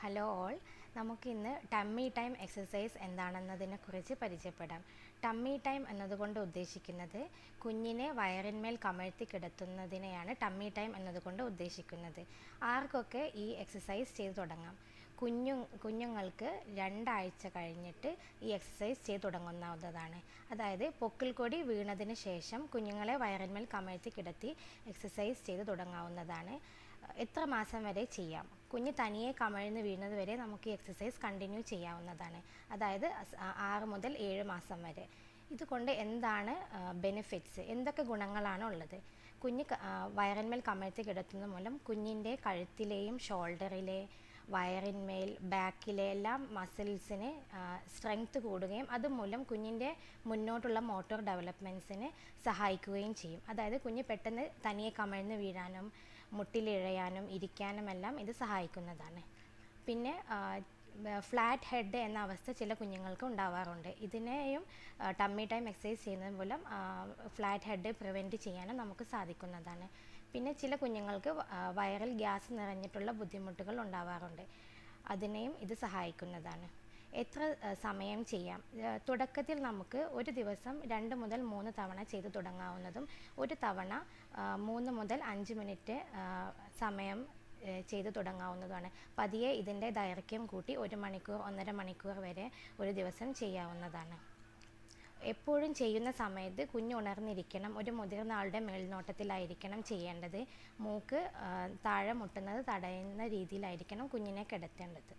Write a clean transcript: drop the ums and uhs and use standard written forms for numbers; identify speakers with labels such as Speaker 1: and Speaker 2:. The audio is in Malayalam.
Speaker 1: ഹലോ ഓൾ, നമുക്കിന്ന് ടമ്മി ടൈം എക്സസൈസ് എന്താണെന്നതിനെക്കുറിച്ച് പരിചയപ്പെടാം. ടമ്മി ടൈം എന്നതുകൊണ്ട് ഉദ്ദേശിക്കുന്നത് കുഞ്ഞിനെ വയറിന്മേൽ കമഴ്ത്തി കിടത്തുന്നതിനെയാണ് ടമ്മി ടൈം എന്നതുകൊണ്ട് ഉദ്ദേശിക്കുന്നത്. ആർക്കൊക്കെ ഈ എക്സസൈസ് ചെയ്തു തുടങ്ങാം? കുഞ്ഞുങ്ങൾക്ക് 2 ആഴ്ച കഴിഞ്ഞിട്ട് ഈ എക്സസൈസ് ചെയ്തു തുടങ്ങുന്നതാണ്. അതായത് പൊക്കിൾക്കൊടി വീണതിന് ശേഷം കുഞ്ഞുങ്ങളെ വയറിന്മേൽ കമഴ്ത്തി കിടത്തി എക്സസൈസ് ചെയ്ത് തുടങ്ങാവുന്നതാണ്. എത്ര മാസം വരെ ചെയ്യാം? കുഞ്ഞ് തനിയെ കമഴ്ന്ന് വീഴുന്നത് വരെ നമുക്ക് ഈ എക്സസൈസ് കണ്ടിന്യൂ ചെയ്യാവുന്നതാണ്. അതായത് 6 മുതൽ 7 മാസം വരെ. ഇതുകൊണ്ട് എന്താണ് ബെനിഫിറ്റ്സ്, എന്തൊക്കെ ഗുണങ്ങളാണ് ഉള്ളത്? കുഞ്ഞ് വയറിന്മേൽ കമഴ്ത്തി കിടത്തുന്നത് മൂലം കുഞ്ഞിൻ്റെ കഴുത്തിലെയും ഷോൾഡറിലെ, വയറിന്മേൽ, ബാക്കിലെ എല്ലാ മസിൽസിന് സ്ട്രെങ്ത് കൂടുകയും അതുമൂലം കുഞ്ഞിൻ്റെ മുന്നോട്ടുള്ള മോട്ടോർ ഡെവലപ്മെൻറ്റ്സിന് സഹായിക്കുകയും ചെയ്യും. അതായത് കുഞ്ഞ് പെട്ടെന്ന് തനിയെ കമഴ്ന്ന് വീഴാനും മുട്ടിലിഴയാനും ഇരിക്കാനുമെല്ലാം ഇത് സഹായിക്കുന്നതാണ്. പിന്നെ ഫ്ലാറ്റ് ഹെഡ് എന്ന അവസ്ഥ ചില കുഞ്ഞുങ്ങൾക്ക് ഉണ്ടാവാറുണ്ട്. ഇതിനെയും ടമ്മി ടൈം എക്സസൈസ് ചെയ്യുന്നത് മൂലം ഫ്ലാറ്റ് ഹെഡ് പ്രിവെൻറ്റ് ചെയ്യാനും നമുക്ക് സാധിക്കുന്നതാണ്. പിന്നെ ചില കുഞ്ഞുങ്ങൾക്ക് വയറിൽ ഗ്യാസ് നിറഞ്ഞിട്ടുള്ള ബുദ്ധിമുട്ടുകൾ ഉണ്ടാവാറുണ്ട്. അതിനെയും ഇത് സഹായിക്കുന്നതാണ്. എത്ര സമയം ചെയ്യാം? തുടക്കത്തിൽ നമുക്ക് ഒരു ദിവസം 2 മുതൽ 3 തവണ ചെയ്തു തുടങ്ങാവുന്നതും ഒരു തവണ 3 മുതൽ 5 മിനിറ്റ് സമയം ചെയ്തു തുടങ്ങാവുന്നതുമാണ്. പതിയെ ഇതിൻ്റെ ദൈർഘ്യം കൂട്ടി 1 മണിക്കൂർ 1.5 മണിക്കൂർ വരെ ഒരു ദിവസം ചെയ്യാവുന്നതാണ്. എപ്പോഴും ചെയ്യുന്ന സമയത്ത് കുഞ്ഞ് ഉണർന്നിരിക്കണം. ഒരു മുതിർന്ന ആളുടെ മേൽനോട്ടത്തിലായിരിക്കണം ചെയ്യേണ്ടത്. മൂക്ക് താഴെ മുട്ടുന്നത് തടയുന്ന രീതിയിലായിരിക്കണം കുഞ്ഞിനെ കിടത്തേണ്ടത്.